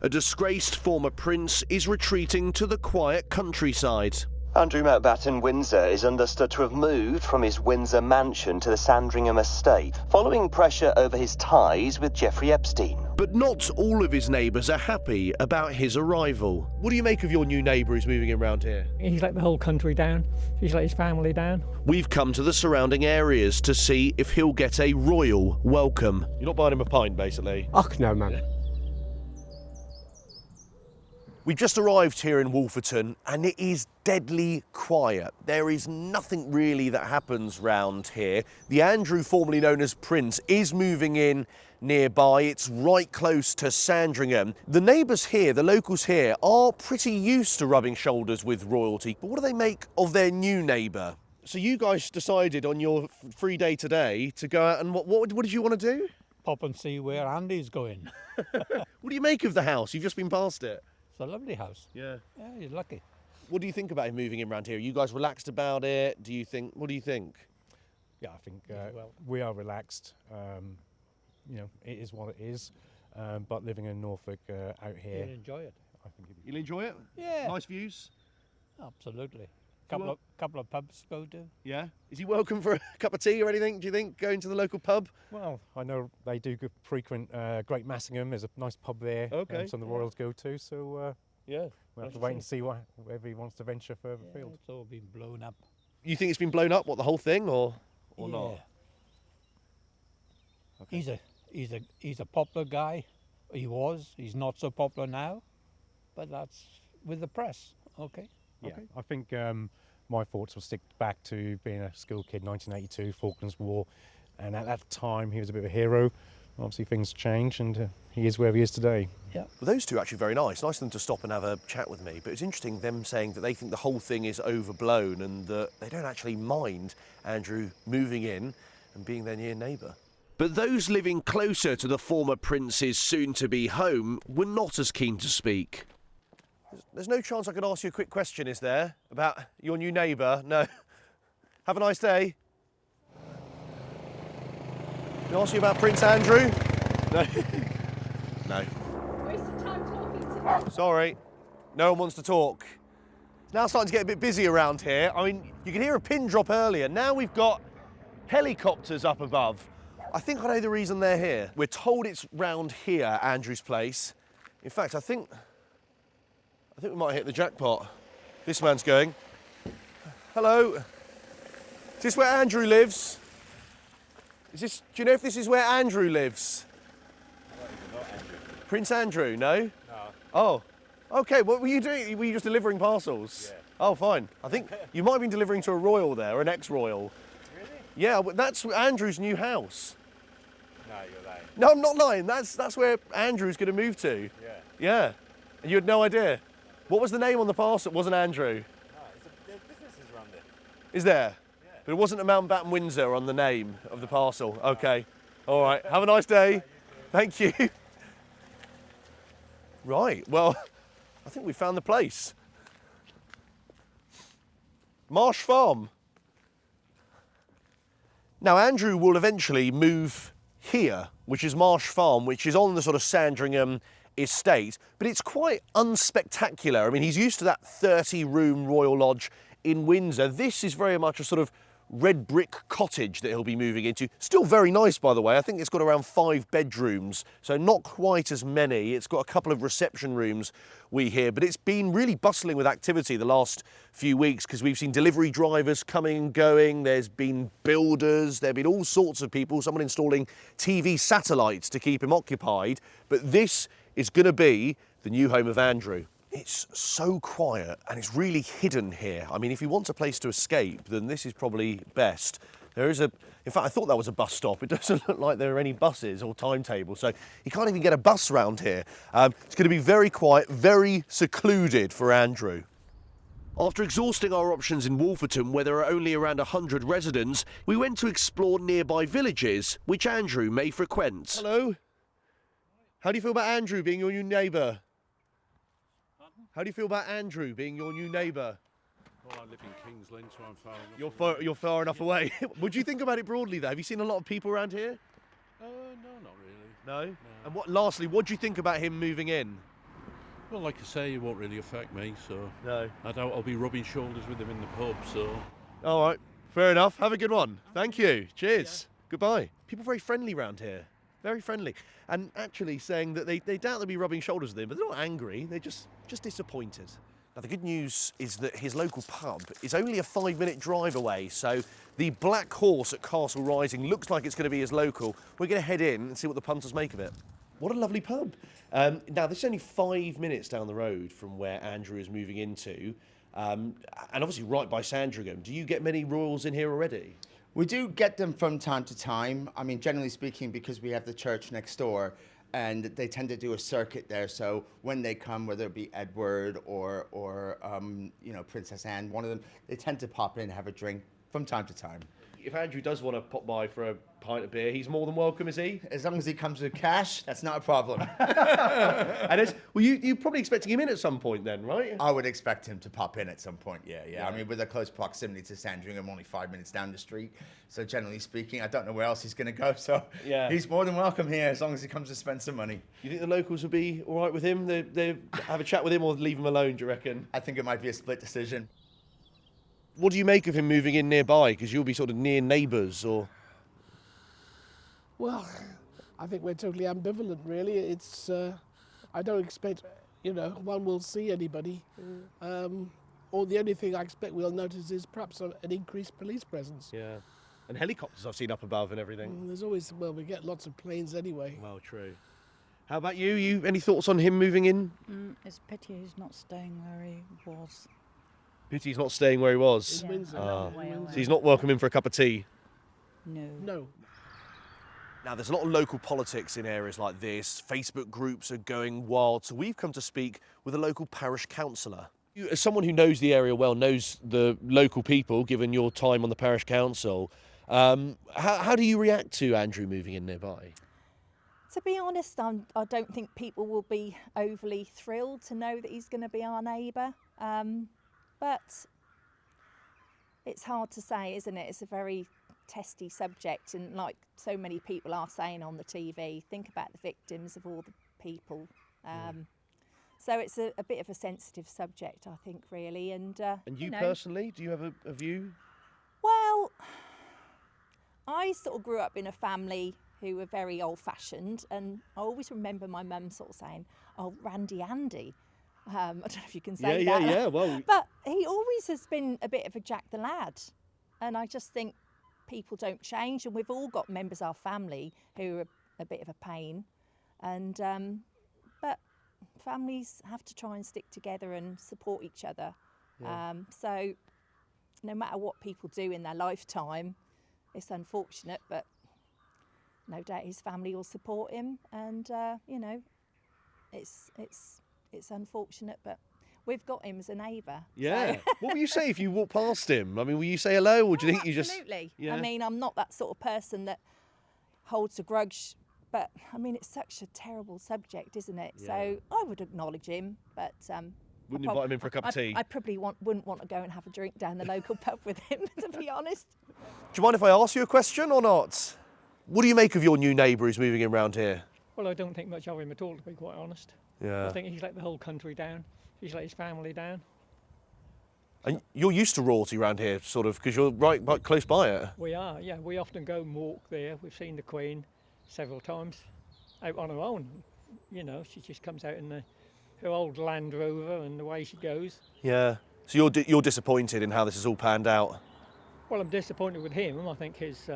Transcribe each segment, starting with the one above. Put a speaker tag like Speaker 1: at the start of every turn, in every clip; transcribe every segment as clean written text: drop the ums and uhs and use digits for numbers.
Speaker 1: A disgraced former prince is retreating to the quiet countryside.
Speaker 2: Andrew Mountbatten-Windsor is understood to have moved from his Windsor mansion to the Sandringham estate, following pressure over his ties with Jeffrey Epstein.
Speaker 1: But not all of his neighbours are happy about his arrival. What do you make of your new neighbour who's moving in around here?
Speaker 3: He's let the whole country down. He's let his family down.
Speaker 1: We've come to the surrounding areas to see if he'll get a royal welcome. You're not buying him a pint, basically?
Speaker 4: Oh, no, man.
Speaker 1: We've just arrived here in Wolverton and it is deadly quiet. There is nothing really that happens round here. The Andrew, formerly known as Prince, is moving in nearby. It's right close to Sandringham. The neighbours here, the locals here, are pretty used to rubbing shoulders with royalty. But what do they make of their new neighbour? So you guys decided on your free day today to go out and what did you want to do?
Speaker 5: Pop and see where Andy's going.
Speaker 1: What do you make of the house? You've just been past it.
Speaker 5: It's a lovely house.
Speaker 1: Yeah.
Speaker 5: Yeah, you're lucky.
Speaker 1: What do you think about him moving in around here? Are you guys relaxed about it? What do you think?
Speaker 4: Yeah, I think we are relaxed. You know, it is what it is. But living in Norfolk out here,
Speaker 5: You'll enjoy it.
Speaker 4: I think
Speaker 1: You'll enjoy it?
Speaker 5: Yeah.
Speaker 1: Nice views?
Speaker 5: Absolutely.
Speaker 1: Well-
Speaker 5: Couple of pubs to go to.
Speaker 1: Yeah. Is he welcome for a cup of tea or anything, do you think, going to the local pub?
Speaker 4: well, I know they do frequent Great Massingham. There's a nice pub there.
Speaker 1: Okay.
Speaker 4: Some of the royals go to. So
Speaker 1: Yeah.
Speaker 4: we'll have to wait and see whether he wants to venture further
Speaker 5: Yeah,
Speaker 4: afield.
Speaker 5: it's all been blown up.
Speaker 1: You think it's been blown up, what, the whole thing, or
Speaker 5: Yeah.
Speaker 1: not? Okay.
Speaker 5: He's a popular guy. He was. He's not so popular now, but that's with the press. Okay.
Speaker 4: Yeah,
Speaker 5: Okay.
Speaker 4: I think my thoughts will stick back to being a school kid, 1982, Falklands War, and at that time he was a bit of a hero. Obviously things change and he is where he is today.
Speaker 5: Yeah.
Speaker 1: Well, those two are actually very nice. Nice of them to stop and have a chat with me. But it's interesting them saying that they think the whole thing is overblown and that they don't actually mind Andrew moving in and being their near neighbour. But those living closer to the former prince's soon-to-be home were not as keen to speak. There's no chance I could ask you a quick question, is there, about your new neighbour? No. Have a nice day. Can I ask you about Prince Andrew? No. No.
Speaker 6: Wasting time talking to me.
Speaker 1: Sorry. No one wants to talk. It's now starting to get a bit busy around here. I mean, you could hear a pin drop earlier. Now we've got helicopters up above. I think I know the reason they're here. We're told it's round here, Andrew's place. In fact, I think we might hit the jackpot. This man's going. Hello. Is this where Andrew lives? Do you know if this is where Andrew lives? Prince Andrew, no?
Speaker 4: No.
Speaker 1: Oh, okay, what were you doing? Were you just delivering parcels?
Speaker 4: Yeah.
Speaker 1: Oh, fine. I think you might have been delivering to a royal there, an ex-royal.
Speaker 4: Really?
Speaker 1: Yeah, but that's Andrew's new house.
Speaker 4: No, you're lying.
Speaker 1: No, I'm not lying. That's where Andrew's going to move to.
Speaker 4: Yeah.
Speaker 1: Yeah. And you had no idea? What was the name on the parcel? It wasn't Andrew.
Speaker 4: No, there's businesses around there.
Speaker 1: Is there?
Speaker 4: Yeah.
Speaker 1: But it wasn't a Mountbatten-Windsor on the name of the parcel. Okay. All right. Have a nice day. Thank you. Right. Well, I think we found the place. Marsh Farm. Now, Andrew will eventually move here, which is Marsh Farm, which is on the sort of Sandringham estate, but it's quite unspectacular. I mean, he's used to that 30-room Royal Lodge in Windsor. This is very much a sort of red brick cottage that he'll be moving into. Still very nice, by the way. I think it's got around 5 bedrooms, so not quite as many. It's got a couple of reception rooms, we hear, but it's been really bustling with activity the last few weeks because we've seen delivery drivers coming and going. There's been builders, there have been all sorts of people, someone installing TV satellites to keep him occupied. But this is going to be the new home of Andrew. It's so quiet and it's really hidden here. I mean, if he wants a place to escape, then this is probably best. There is in fact, I thought that was a bus stop. It doesn't look like there are any buses or timetables, so you can't even get a bus round here. It's going to be very quiet, very secluded for Andrew. After exhausting our options in Wolverton, where there are only around 100 residents, we went to explore nearby villages, which Andrew may frequent. Hello. How do you feel about Andrew being your new neighbour? How do you feel about Andrew being your new neighbour?
Speaker 7: Well, I live in King's Lynn, so I'm far enough.
Speaker 1: You're far enough away. What do you think about it broadly, though? Have you seen a lot of people around here?
Speaker 7: No, not really.
Speaker 1: No? And lastly, what do you think about him moving in?
Speaker 7: Well, like I say, it won't really affect me, so
Speaker 1: No.
Speaker 7: I doubt I'll be rubbing shoulders with him in the pub, so...
Speaker 1: All right, fair enough. Have a good one. Thank you. Cheers. Goodbye. People very friendly round here. Very friendly. And actually saying that they doubt they'll be rubbing shoulders with him, but they're not angry. They're just disappointed. Now, the good news is that his local pub is only a 5-minute drive away, so the Black Horse at Castle Rising looks like it's going to be his local. We're going to head in and see what the punters make of it. What a lovely pub. Now, this is only 5 minutes down the road from where Andrew is moving into, and obviously right by Sandringham. Do you get many royals in here already?
Speaker 8: We do get them from time to time. I mean, generally speaking, because we have the church next door, and they tend to do a circuit there. So when they come, whether it be Edward or you know, Princess Anne, one of them, they tend to pop in and have a drink from time to time.
Speaker 1: If Andrew does want to pop by for a pint of beer, he's more than welcome, is he?
Speaker 8: As long as he comes with cash, that's not a problem.
Speaker 1: And well, you're probably expecting him in at some point then, right?
Speaker 8: I would expect him to pop in at some point, yeah. I mean, with a close proximity to Sandringham, only 5 minutes down the street. So generally speaking, I don't know where else he's going to go. So
Speaker 1: Yeah.
Speaker 8: he's more than welcome here as long as he comes to spend some money.
Speaker 1: You think the locals would be all right with him? They have a chat with him or leave him alone, do you reckon?
Speaker 8: I think it might be a split decision.
Speaker 1: What do you make of him moving in nearby? Because you'll be sort of near neighbours or...
Speaker 9: Well, I think we're totally ambivalent, really. It's, I don't expect, you know, one will see anybody. Or the only thing I expect we'll notice is perhaps an increased police presence.
Speaker 1: Yeah. And helicopters I've seen up above and everything.
Speaker 9: There's always, well, we get lots of planes anyway.
Speaker 1: Well, true. How about you? Any thoughts on him moving in?
Speaker 10: It's a pity he's not staying where he was.
Speaker 1: Pity he's not staying where he was.
Speaker 9: In Windsor.
Speaker 1: Ah.
Speaker 10: Way away.
Speaker 1: So he's not welcome in for a cup of tea?
Speaker 10: No.
Speaker 9: No.
Speaker 1: Now, there's a lot of local politics in areas like this. Facebook groups are going wild. So we've come to speak with a local parish councillor. You, as someone who knows the area well, knows the local people, given your time on the parish council, how do you react to Andrew moving in nearby?
Speaker 10: To be honest, I don't think people will be overly thrilled to know that he's going to be our neighbour. But it's hard to say, isn't it? It's a very testy subject, and like so many people are saying on the TV, think about the victims of all the people. So it's a bit of a sensitive subject, I think, really. And
Speaker 1: you
Speaker 10: know,
Speaker 1: personally, do you have a view?
Speaker 10: Well, I sort of grew up in a family who were very old-fashioned, and I always remember my mum sort of saying, "Oh, Randy Andy." I don't know if you can say that.
Speaker 1: Yeah, well...
Speaker 10: But he always has been a bit of a Jack the Lad. And I just think people don't change. And we've all got members of our family who are a bit of a pain. And but families have to try and stick together and support each other.
Speaker 1: Yeah.
Speaker 10: So no matter what people do in their lifetime, it's unfortunate, but no doubt his family will support him. And, you know, it's unfortunate, but we've got him as a neighbour.
Speaker 1: Yeah.
Speaker 10: So.
Speaker 1: What will you say if you walk past him? I mean, will you say hello, or do you think you just...
Speaker 10: Absolutely.
Speaker 1: Yeah.
Speaker 10: I mean, I'm not that sort of person that holds a grudge, but I mean, it's such a terrible subject, isn't it?
Speaker 1: Yeah.
Speaker 10: So I would acknowledge him, but...
Speaker 1: Wouldn't invite him in for a cup of tea?
Speaker 10: I probably wouldn't want to go and have a drink down the local pub with him, to be honest.
Speaker 1: Do you mind if I ask you a question or not? What do you make of your new neighbour who's moving in round here?
Speaker 3: Well, I don't think much of him at all, to be quite honest.
Speaker 1: Yeah.
Speaker 3: I think he's let the whole country down. He's let his family down.
Speaker 1: And you're used to royalty around here, sort of, because you're right close by it.
Speaker 3: We are, yeah. We often go and walk there. We've seen the Queen several times out on her own. You know, she just comes out in her old Land Rover and the way she goes.
Speaker 1: Yeah. So you're disappointed in how this has all panned out?
Speaker 3: Well, I'm disappointed with him. I think his,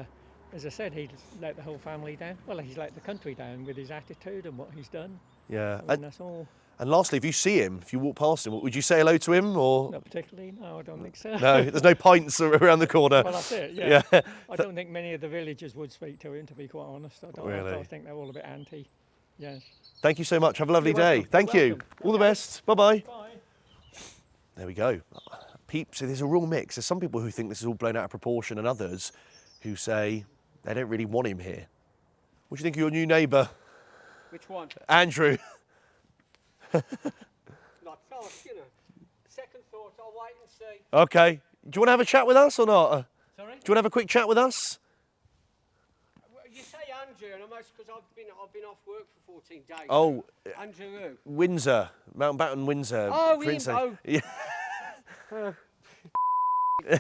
Speaker 3: as I said, he's let the whole family down. Well, he's let the country down with his attitude and what he's done.
Speaker 1: Yeah.
Speaker 3: I mean, that's all.
Speaker 1: And lastly, if you see him, if you walk past him, would you say hello to him, or...?
Speaker 3: Not particularly, no, I don't think so.
Speaker 1: No, there's no pints around the corner.
Speaker 3: Well, that's it, yeah.
Speaker 1: Yeah.
Speaker 3: I don't think many of the villagers would speak to him, to be quite honest.
Speaker 1: Really?
Speaker 3: I think they're all a bit anti, yes.
Speaker 1: Thank you so much. Have a lovely
Speaker 3: You're
Speaker 1: day.
Speaker 3: welcome.
Speaker 1: Thank
Speaker 3: You're
Speaker 1: you.
Speaker 3: welcome.
Speaker 1: All the best. Bye-bye.
Speaker 3: Bye.
Speaker 1: There we go. Peeps, there's a real mix. There's some people who think this is all blown out of proportion and others who say they don't really want him here. What do you think of your new neighbour?
Speaker 11: Which one?
Speaker 1: Andrew.
Speaker 11: Not first, you know. Second thought, I'll wait and see.
Speaker 1: Okay. Do you want to have a chat with us or not?
Speaker 11: Sorry?
Speaker 1: Do you want to have a quick chat with us?
Speaker 11: You say Andrew, and I'm because I've been off work for 14 days.
Speaker 1: Oh,
Speaker 11: Andrew who?
Speaker 1: Windsor. Mountbatten-Windsor.
Speaker 11: Oh,
Speaker 1: Princess.
Speaker 11: oh.
Speaker 1: Yeah.
Speaker 11: No,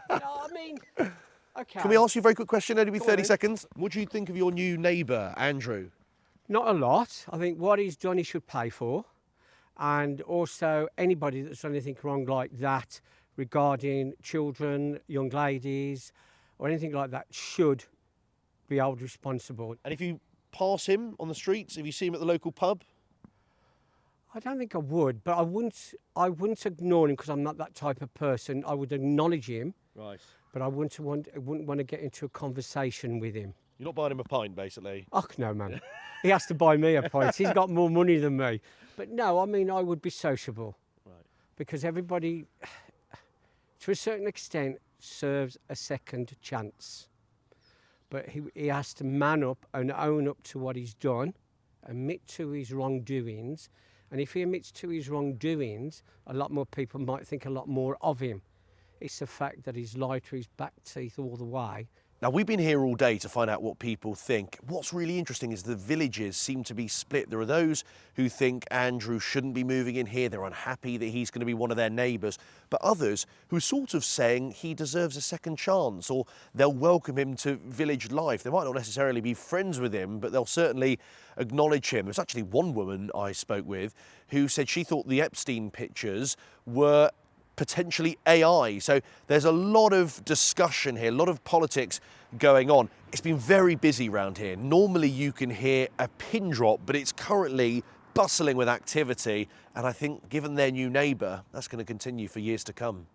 Speaker 11: I mean, okay.
Speaker 1: Can we ask you a very quick question? Only be
Speaker 11: Go
Speaker 1: 30
Speaker 11: on.
Speaker 1: seconds. What do you think of your new neighbour, Andrew?
Speaker 11: Not a lot. I think what he's done, he should pay for. And also, anybody that's done anything wrong like that regarding children, young ladies, or anything like that should be held responsible.
Speaker 1: And if you pass him on the streets, if you see him at the local pub?
Speaker 11: I don't think I would, but I wouldn't ignore him because I'm not that type of person. I would acknowledge him,
Speaker 1: Right.
Speaker 11: but I wouldn't want to get into a conversation with him.
Speaker 1: You're not buying him a pint, basically.
Speaker 11: Oh, no, man. He has to buy me a pint. He's got more money than me. But no, I mean, I would be sociable.
Speaker 1: Right.
Speaker 11: Because everybody, to a certain extent, serves a second chance. But he has to man up and own up to what he's done, admit to his wrongdoings. And if he admits to his wrongdoings, a lot more people might think a lot more of him. It's the fact that he's lied through his back teeth all the way.
Speaker 1: Now, we've been here all day to find out what people think. What's really interesting is the villages seem to be split. There are those who think Andrew shouldn't be moving in here. They're unhappy that he's going to be one of their neighbours. But others who are sort of saying he deserves a second chance, or they'll welcome him to village life. They might not necessarily be friends with him, but they'll certainly acknowledge him. There's actually one woman I spoke with who said she thought the Epstein pictures were potentially AI. So there's a lot of discussion here, a lot of politics going on. It's been very busy around here. Normally you can hear a pin drop, but it's currently bustling with activity. And I think given their new neighbour, that's going to continue for years to come.